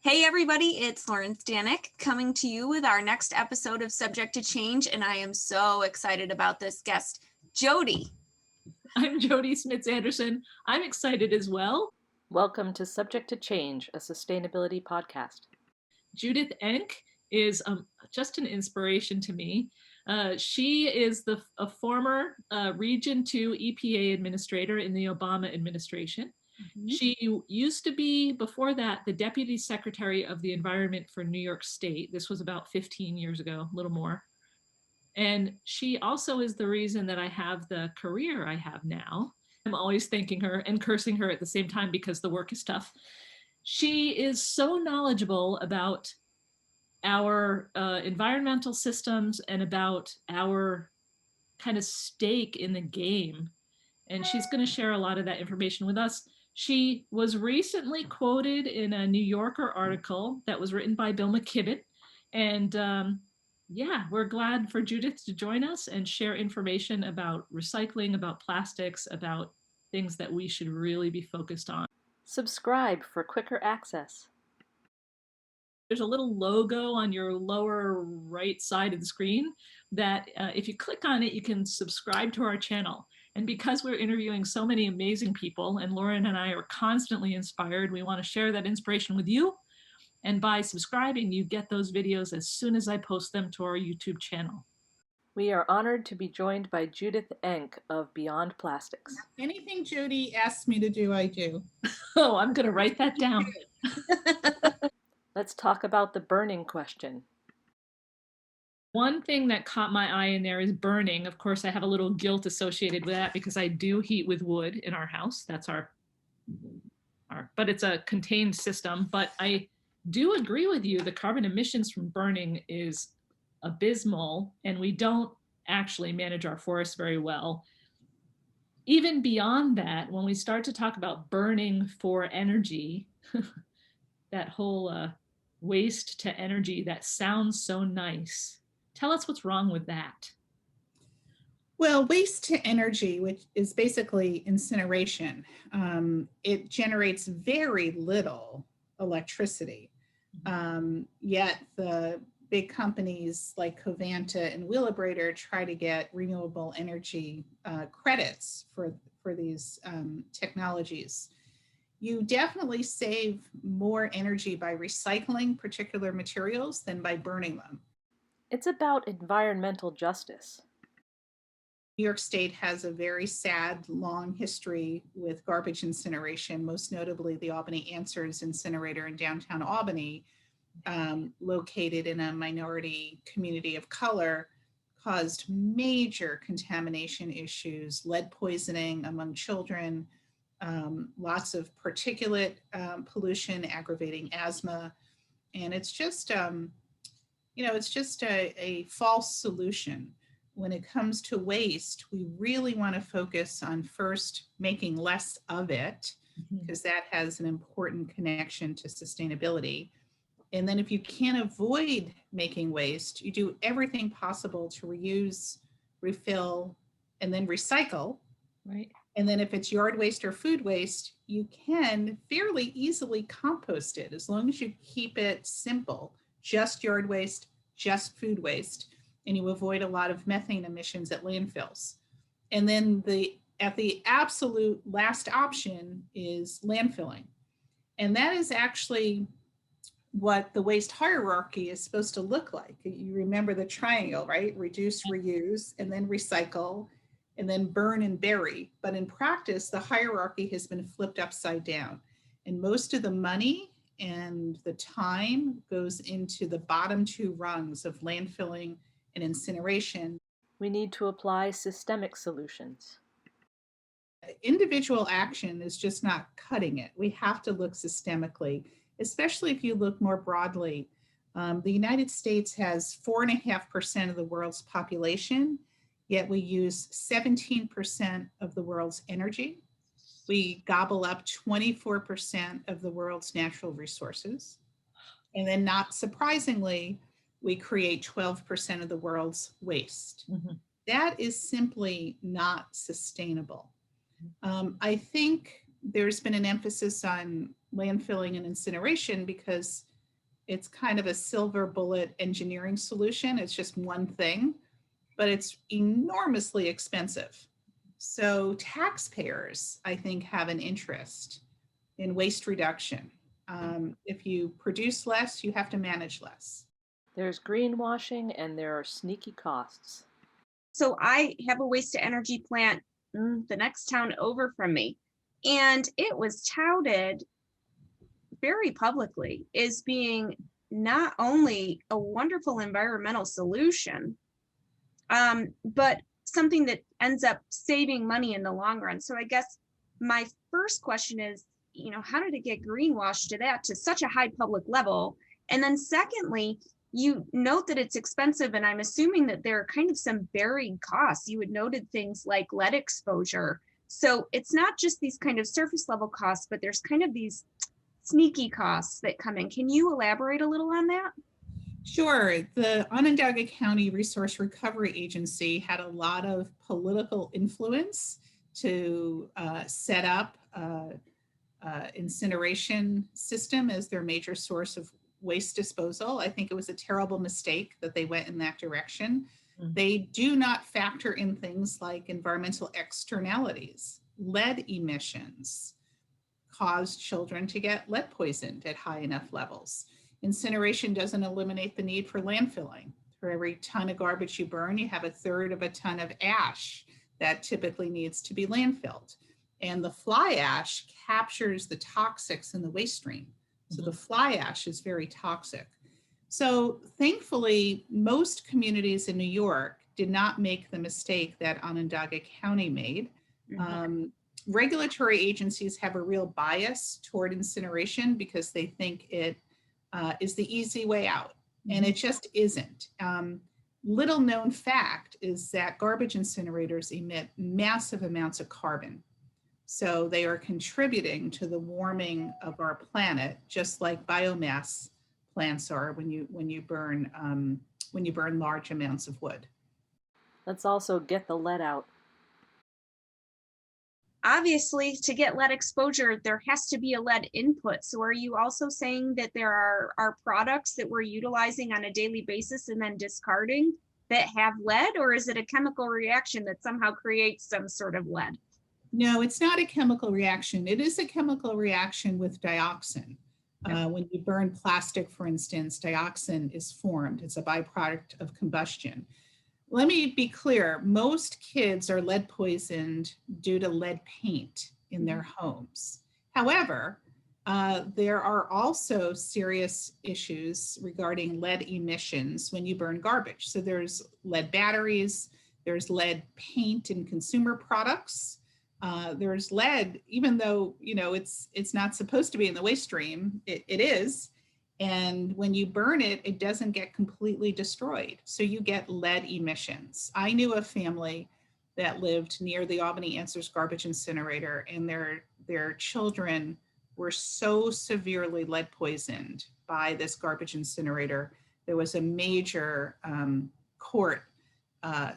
Hey everybody, it's Lauren Stanek coming to you with our next episode of Subject to Change, and I am so excited about this guest, Jody. I'm Jody Smits-Anderson. I'm excited as well. Welcome to Subject to Change, a sustainability podcast. Judith Enck is just an inspiration to me. She is a former Region 2 EPA administrator in the Obama administration. Mm-hmm. She used to be, before that, the Deputy Secretary of the Environment for New York State. This was about 15 years ago, a little more. And she also is the reason that I have the career I have now. I'm always thanking her and cursing her at the same time because the work is tough. She is so knowledgeable about our environmental systems and about our kind of stake in the game. And she's going to share a lot of that information with us. She was recently quoted in a New Yorker article that was written by Bill McKibben. And yeah, we're glad for Judith to join us and share information about recycling, about plastics, about things that we should really be focused on. Subscribe for quicker access. There's a little logo on your lower right side of the screen that if you click on it, you can subscribe to our channel. And because we're interviewing so many amazing people, and Lauren and I are constantly inspired, we want to share that inspiration with you. And by subscribing, you get those videos as soon as I post them to our YouTube channel. We are honored to be joined by Judith Enck of Beyond Plastics. Anything Judy asks me to do, I do. Oh, I'm going to write that down. Let's talk about the burning question. One thing that caught my eye in there is burning. Of course, I have a little guilt associated with that because I do heat with wood in our house. That's but it's a contained system. But I do agree with you. The carbon emissions from burning is abysmal, and we don't actually manage our forests very well. Even beyond that, when we start to talk about burning for energy, that whole waste to energy, that sounds so nice. Tell us what's wrong with that. Well, waste to energy, which is basically incineration, it generates very little electricity. Yet the big companies like Covanta and Wheelabrator try to get renewable energy credits for these technologies. You definitely save more energy by recycling particular materials than by burning them. It's about environmental justice. New York State has a very sad, long history with garbage incineration, most notably the Albany Answers incinerator in downtown Albany, located in a minority community of color, caused major contamination issues, lead poisoning among children, lots of particulate pollution aggravating asthma. And it's just, it's just a false solution. When it comes to waste, we really want to focus on first making less of it, because that has an important connection to sustainability. And then if you can't avoid making waste, you do everything possible to reuse, refill, and then recycle. Right. And then if it's yard waste or food waste, you can fairly easily compost it as long as you keep it simple, just yard waste, just food waste, and you avoid a lot of methane emissions at landfills. And then the absolute last option is landfilling. And that is actually what the waste hierarchy is supposed to look like. You remember the triangle, right? Reduce, reuse, and then recycle, and then burn and bury. But in practice, the hierarchy has been flipped upside down. And most of the money and the time goes into the bottom two rungs of landfilling and incineration. We need to apply systemic solutions. Individual action is just not cutting it. We have to look systemically, especially if you look more broadly. The United States has 4.5% of the world's population, yet we use 17% of the world's energy. We gobble up 24% of the world's natural resources. And then not surprisingly, we create 12% of the world's waste. Mm-hmm. That is simply not sustainable. I think there's been an emphasis on landfilling and incineration because It's kind of a silver bullet engineering solution. It's just one thing, but it's enormously expensive. So taxpayers, I think, have an interest in waste reduction. If you produce less, you have to manage less. There's greenwashing and there are sneaky costs. So I have a waste to energy plant the next town over from me, and it was touted very publicly as being not only a wonderful environmental solution, but something that ends up saving money in the long run. So I guess my first question is, how did it get greenwashed to such a high public level? And then secondly, you note that it's expensive, and I'm assuming that there are kind of some buried costs. You had noted things like lead exposure. So it's not just these kind of surface level costs, but there's kind of these sneaky costs that come in. Can you elaborate a little on that? Sure. The Onondaga County Resource Recovery Agency had a lot of political influence to set up incineration system as their major source of waste disposal. I think it was a terrible mistake that they went in that direction. Mm-hmm. They do not factor in things like environmental externalities. Lead emissions cause children to get lead poisoned at high enough levels. Incineration doesn't eliminate the need for landfilling. For every ton of garbage you burn, you have 1/3 of a ton of ash that typically needs to be landfilled. And the fly ash captures the toxics in the waste stream. So the fly ash is very toxic. So thankfully, most communities in New York did not make the mistake that Onondaga County made. Mm-hmm. Regulatory agencies have a real bias toward incineration because they think it is the easy way out, and it just isn't. Little known fact is that garbage incinerators emit massive amounts of carbon. So they are contributing to the warming of our planet, just like biomass plants are when you burn large amounts of wood. Let's also get the lead out. Obviously, to get lead exposure, there has to be a lead input. So are you also saying that there are products that we're utilizing on a daily basis and then discarding that have lead, or is it a chemical reaction that somehow creates some sort of lead? No, it's not a chemical reaction. It is a chemical reaction with dioxin. When you burn plastic, for instance, dioxin is formed. It's a byproduct of combustion. Let me be clear. Most kids are lead poisoned due to lead paint in their homes. However, there are also serious issues regarding lead emissions when you burn garbage. So there's lead batteries, there's lead paint in consumer products. There's lead, even though it's not supposed to be in the waste stream, it is. And when you burn it, it doesn't get completely destroyed. So you get lead emissions. I knew a family that lived near the Albany Answers garbage incinerator, and their children were so severely lead poisoned by this garbage incinerator. There was a major court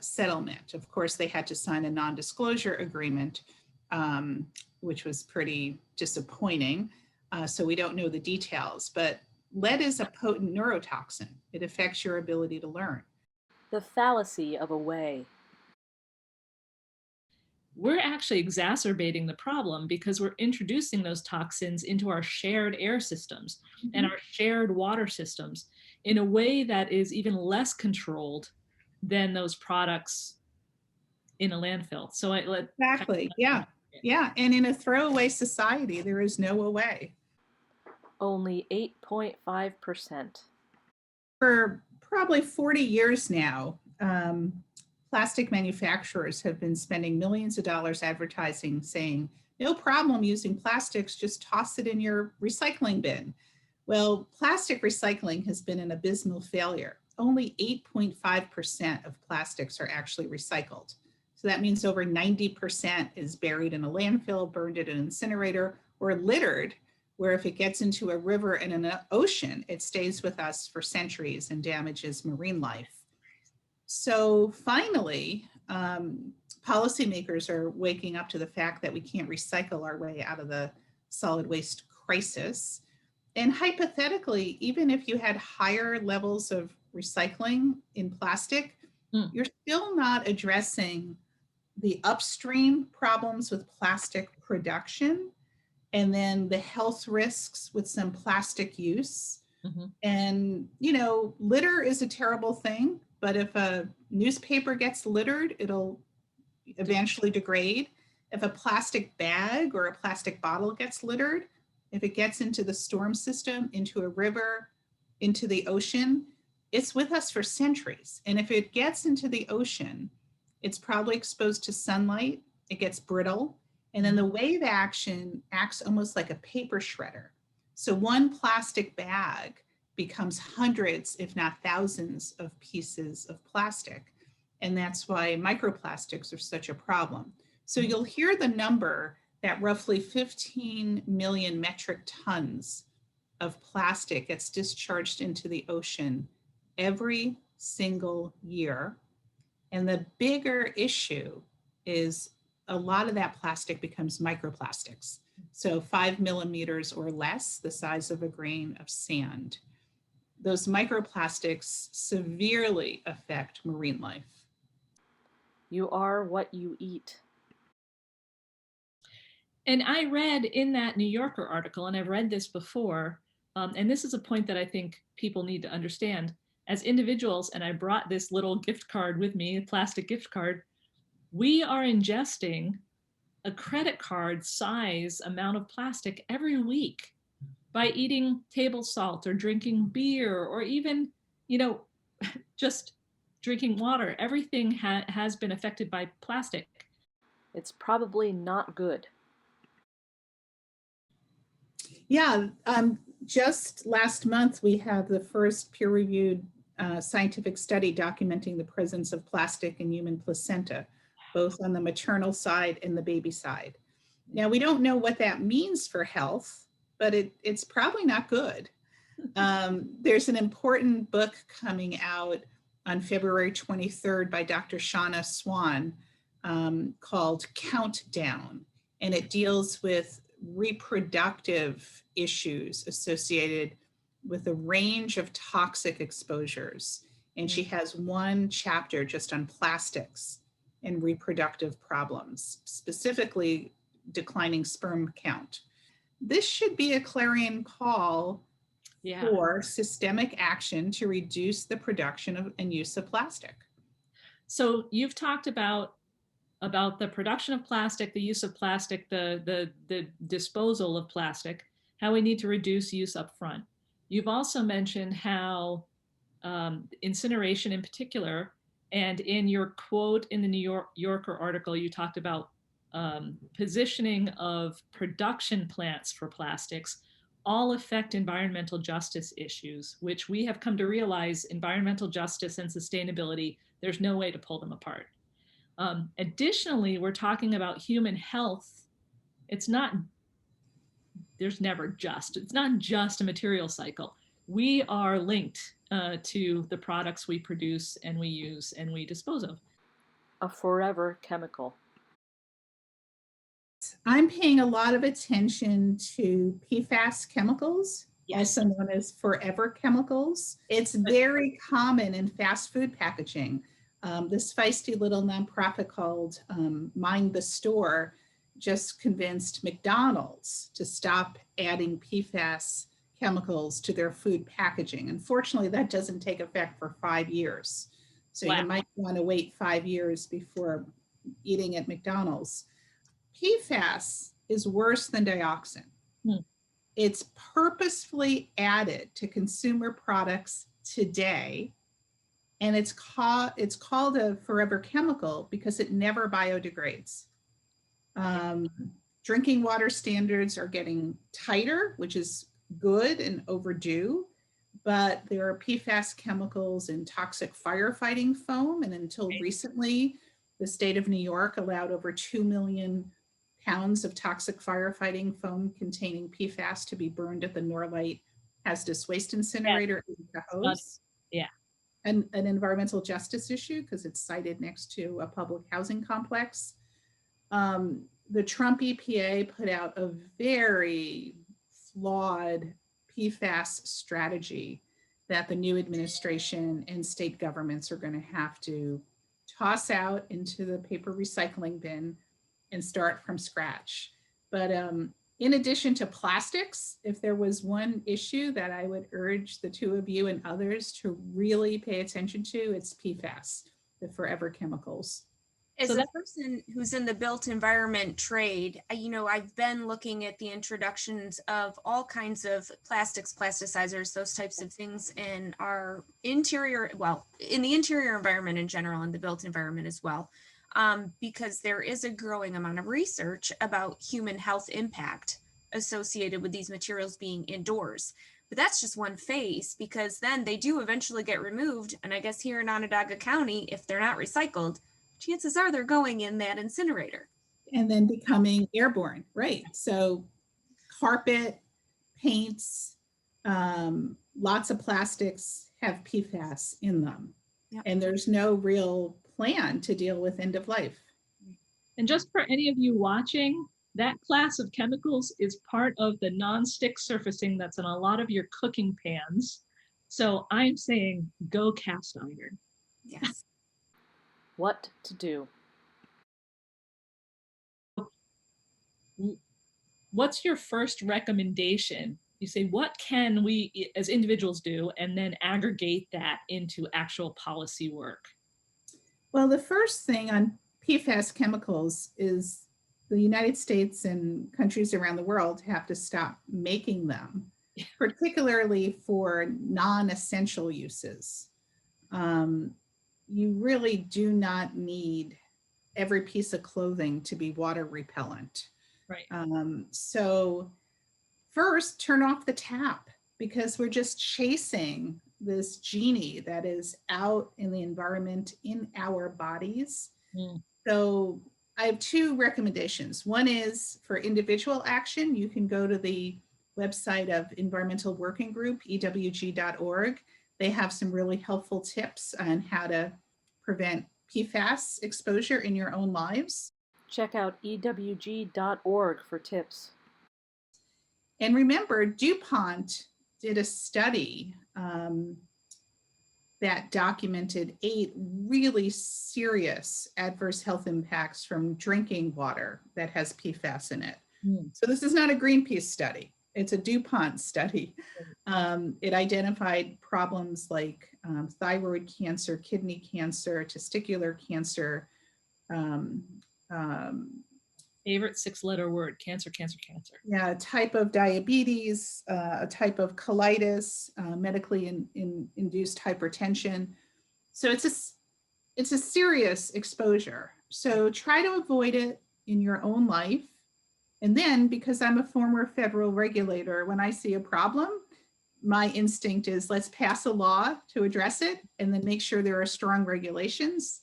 settlement. Of course, they had to sign a non-disclosure agreement, which was pretty disappointing. So we don't know the details, but lead is a potent neurotoxin. It affects your ability to learn. The fallacy of a way. We're actually exacerbating the problem because we're introducing those toxins into our shared air systems and our shared water systems in a way that is even less controlled than those products in a landfill. So exactly, yeah. And in a throwaway society, there is no away. Only 8.5%. For probably 40 years now, plastic manufacturers have been spending millions of dollars advertising, saying, no problem using plastics, just toss it in your recycling bin. Well, plastic recycling has been an abysmal failure. Only 8.5% of plastics are actually recycled. So that means over 90% is buried in a landfill, burned at an incinerator, or littered, where if it gets into a river and an ocean, it stays with us for centuries and damages marine life. So finally, policymakers are waking up to the fact that we can't recycle our way out of the solid waste crisis. And hypothetically, even if you had higher levels of recycling in plastic, you're still not addressing the upstream problems with plastic production and then the health risks with some plastic use. And, you know, litter is a terrible thing, but if a newspaper gets littered, it'll eventually degrade. If a plastic bag or a plastic bottle gets littered, if it gets into the storm system, into a river, into the ocean, it's with us for centuries. And if it gets into the ocean, it's probably exposed to sunlight, it gets brittle, and then the wave action acts almost like a paper shredder. So one plastic bag becomes hundreds, if not thousands, of pieces of plastic. And that's why microplastics are such a problem. So you'll hear the number that roughly 15 million metric tons of plastic gets discharged into the ocean every single year. And the bigger issue is a lot of that plastic becomes microplastics. So 5 millimeters or less, the size of a grain of sand. Those microplastics severely affect marine life. You are what you eat. And I read in that New Yorker article, and I've read this before, and this is a point that I think people need to understand. As individuals, and I brought this little gift card with me, a plastic gift card, we are ingesting a credit card size amount of plastic every week by eating table salt or drinking beer or even, you know, just drinking water. Everything has been affected by plastic. It's probably not good. Yeah, just last month, we have the first peer-reviewed scientific study documenting the presence of plastic in human placenta, both on the maternal side and the baby side. Now, we don't know what that means for health, but it's probably not good. There's an important book coming out on February 23rd by Dr. Shauna Swan called Countdown, and it deals with reproductive issues associated with a range of toxic exposures. And she has one chapter just on plastics and reproductive problems, specifically declining sperm count. This should be a clarion call for systemic action to reduce the production of and use of plastic. So you've talked about the production of plastic, the use of plastic, the disposal of plastic, how we need to reduce use up front. You've also mentioned how incineration in particular, and in your quote in the New Yorker article, you talked about positioning of production plants for plastics all affect environmental justice issues, which we have come to realize environmental justice and sustainability, there's no way to pull them apart. Additionally, we're talking about human health. It's not just a material cycle. We are linked to the products we produce and we use and we dispose of. A forever chemical. I'm paying a lot of attention to PFAS chemicals, also known as forever chemicals. It's very common in fast food packaging. This feisty little nonprofit called Mind the Store just convinced McDonald's to stop adding PFAS chemicals to their food packaging. Unfortunately, that doesn't take effect for 5 years. So you might want to wait 5 years before eating at McDonald's. PFAS is worse than dioxin. It's purposefully added to consumer products today. And it's called a forever chemical because it never biodegrades. Drinking water standards are getting tighter, which is good and overdue, but there are PFAS chemicals in toxic firefighting foam. And until recently, the state of New York allowed over 2 million pounds of toxic firefighting foam containing PFAS to be burned at the Norlight hazardous waste incinerator in Cohoes. An environmental justice issue because it's sited next to a public housing complex. The Trump EPA put out a very flawed PFAS strategy that the new administration and state governments are going to have to toss out into the paper recycling bin and start from scratch. But in addition to plastics, if there was one issue that I would urge the two of you and others to really pay attention to, it's PFAS, the forever chemicals. As a person who's in the built environment trade, I've been looking at the introductions of all kinds of plastics, plasticizers, those types of things in our interior, well, in the interior environment in general, and the built environment as well, because there is a growing amount of research about human health impact associated with these materials being indoors. But that's just one phase, because then they do eventually get removed. And I guess here in Onondaga County, if they're not recycled, chances are they're going in that incinerator. And then becoming airborne, right? So carpet, paints, lots of plastics have PFAS in them. Yep. And there's no real plan to deal with end of life. And just for any of you watching, that class of chemicals is part of the non-stick surfacing that's in a lot of your cooking pans. So I'm saying go cast iron. Yes. What to do? What's your first recommendation? You say, what can we as individuals do, and then aggregate that into actual policy work? Well, the first thing on PFAS chemicals is the United States and countries around the world have to stop making them, particularly for non-essential uses. You really do not need every piece of clothing to be water repellent. Right. So first, turn off the tap, because we're just chasing this genie that is out in the environment, in our bodies. So I have two recommendations. One is for individual action. You can go to the website of Environmental Working Group, ewg.org. They have some really helpful tips on how to prevent PFAS exposure in your own lives. Check out ewg.org for tips. And remember, DuPont did a study that documented 8 really serious adverse health impacts from drinking water that has PFAS in it. So this is not a Greenpeace study. It's a DuPont study. It identified problems like thyroid cancer, kidney cancer, testicular cancer. Favorite 6-letter word, cancer, cancer, cancer. Yeah, a type of diabetes, a type of colitis, medically induced hypertension. So it's a serious exposure. So try to avoid it in your own life. And then, because I'm a former federal regulator, when I see a problem, my instinct is let's pass a law to address it, and then make sure there are strong regulations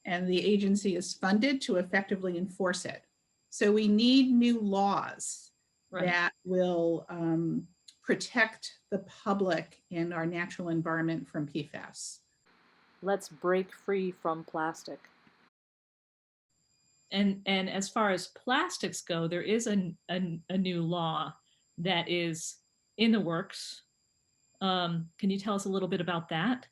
and the agency is funded to effectively enforce it. So we need new laws that will protect the public and our natural environment from PFAS. Let's break free from plastic. And as far as plastics go, there is a new law that is in the works. Can you tell us a little bit about that?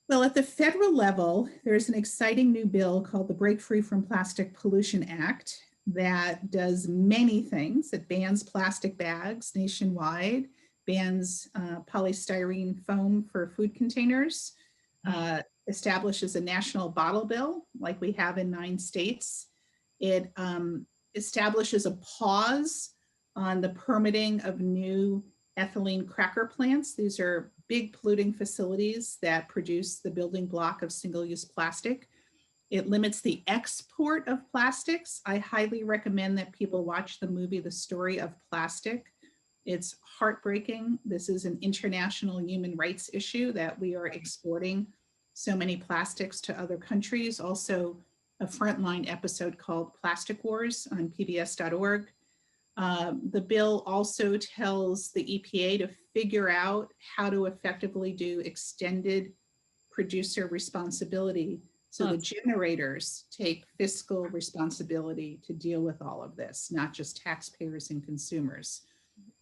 Well, at the federal level, there's an exciting new bill called the Break Free from Plastic Pollution Act that does many things. It bans plastic bags nationwide, bans polystyrene foam for food containers, establishes a national bottle bill like we have in 9 states. It establishes a pause on the permitting of new ethylene cracker plants. These are big polluting facilities that produce the building block of single-use plastic. It limits the export of plastics. I highly recommend that people watch the movie, The Story of Plastic. It's heartbreaking. This is an international human rights issue that we are exporting so many plastics to other countries. Also, a frontline episode called Plastic Wars on pbs.org. The bill also tells the EPA to figure out how to effectively do extended producer responsibility, so the generators take fiscal responsibility to deal with all of this, not just taxpayers and consumers.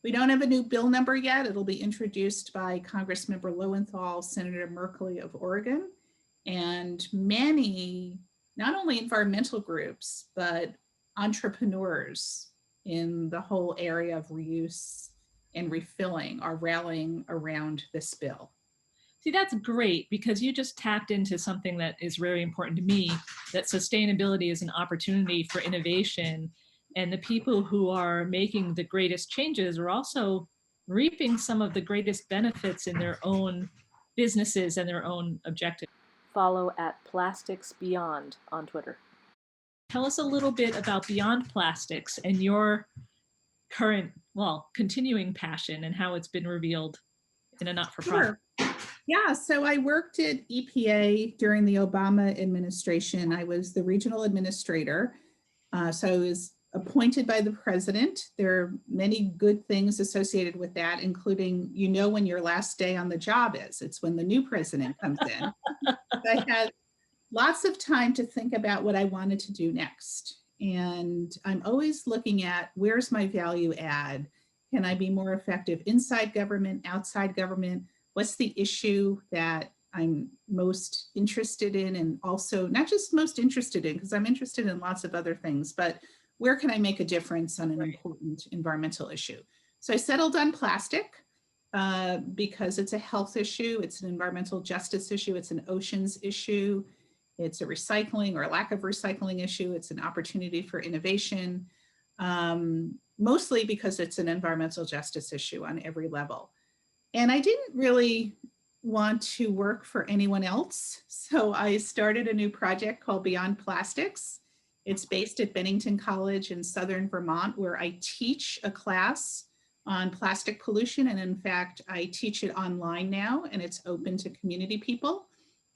We don't have a new bill number yet. It'll be introduced by Congressmember Lowenthal, Senator Merkley of Oregon, and many, not only environmental groups, but entrepreneurs in the whole area of reuse and refilling are rallying around this bill. See, that's great because you just tapped into something that is very important to me, that sustainability is an opportunity for innovation. And the people who are making the greatest changes are also reaping some of the greatest benefits in their own businesses and their own objectives. Follow at Plastics Beyond on Twitter. Tell us a little bit about Beyond Plastics and your current, well, continuing passion and how it's been revealed in a not-for-profit. Sure. Yeah, so I worked at EPA during the Obama administration. I was the regional administrator. So I was appointed by the president. There are many good things associated with that, including, you know, when your last day on the job is. It's when the new president comes in. I had lots of time to think about what I wanted to do next. And I'm always looking at, where's my value add? Can I be more effective inside government, outside government? What's the issue that I'm most interested in? And also not just most interested in, because I'm interested in lots of other things, but where can I make a difference on an important environmental issue? So I settled on plastic because it's a health issue. It's an environmental justice issue. It's an oceans issue. It's a recycling or lack of recycling issue. It's an opportunity for innovation, mostly because it's an environmental justice issue on every level. And I didn't really want to work for anyone else. So I started a new project called Beyond Plastics. It's based at Bennington College in Southern Vermont, where I teach a class on plastic pollution. And in fact, I teach it online now, and it's open to community people.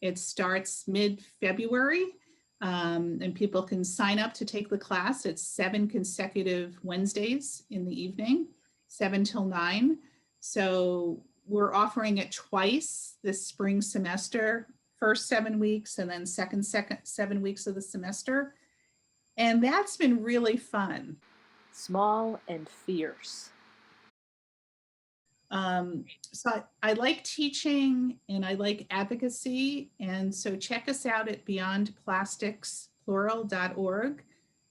It starts mid-February, and people can sign up to take the class. It's 7 consecutive Wednesdays in the evening, 7 till 9. So we're offering it twice this spring semester, first 7 weeks, and then second 7 weeks of the semester. And that's been really fun. Small and fierce. So I like teaching and I like advocacy. And so check us out at beyondplasticsplural.org.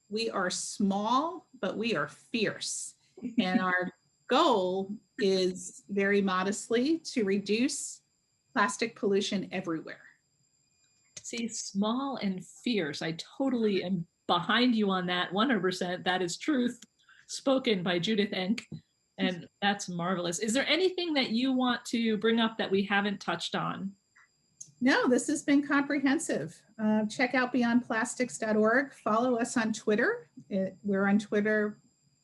We are small, but we are fierce. And our goal is very modestly to reduce plastic pollution everywhere. See, small and fierce. I totally am behind you on that 100%. That is truth spoken by Judith Enck. And that's marvelous. Is there anything that you want to bring up that we haven't touched on? No, this has been comprehensive. Check out beyondplastics.org. Follow us on Twitter. We're on Twitter,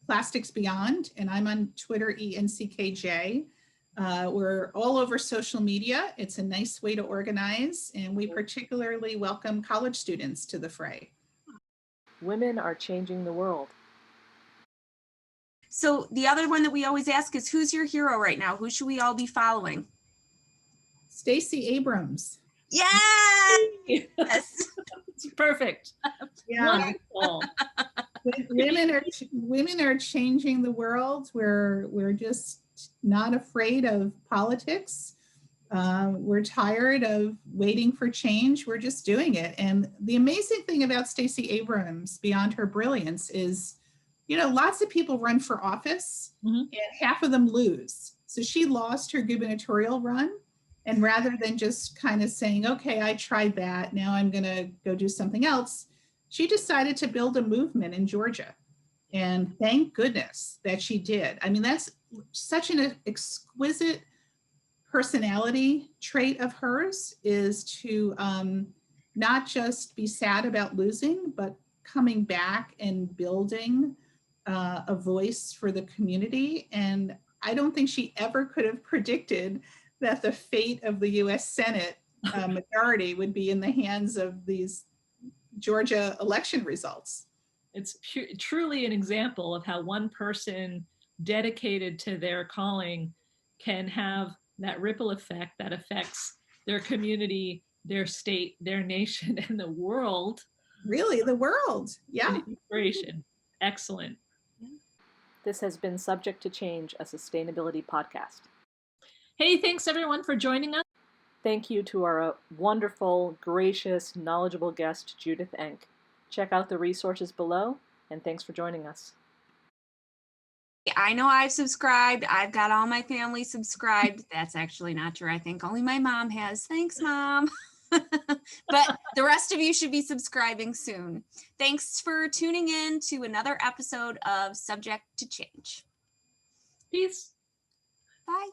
Plastics Beyond, and I'm on Twitter, ENCKJ. We're all over social media. It's a nice way to organize, and we particularly welcome college students to the fray. Women are changing the world. So the other one that we always ask is, who's your hero right now? Who should we all be following? Stacey Abrams. Yes! Perfect. Yeah. Wonderful. Women are changing the world. We're just not afraid of politics. We're tired of waiting for change. We're just doing it. And the amazing thing about Stacey Abrams, beyond her brilliance, is, you know, lots of people run for office and half of them lose. So she lost her gubernatorial run. And rather than just kind of saying, okay, I tried that, now I'm going to go do something else, she decided to build a movement in Georgia. And thank goodness that she did. I mean, that's such an exquisite personality trait of hers, is to not just be sad about losing, but coming back and building a voice for the community. And I don't think she ever could have predicted that the fate of the US Senate majority would be in the hands of these Georgia election results. It's truly an example of how one person dedicated to their calling can have that ripple effect that affects their community, their state, their nation, and the world. Really, the world. Yeah. Inspiration. Excellent. This has been Subject to Change, a sustainability podcast. Hey, thanks everyone for joining us. Thank you to our wonderful, gracious, knowledgeable guest, Judith Enck. Check out the resources below, and thanks for joining us. I know I've subscribed. I've got all my family subscribed. That's actually not true. I think only my mom has. Thanks, Mom. But the rest of you should be subscribing soon. Thanks for tuning in to another episode of Subject to Change. Peace. Bye.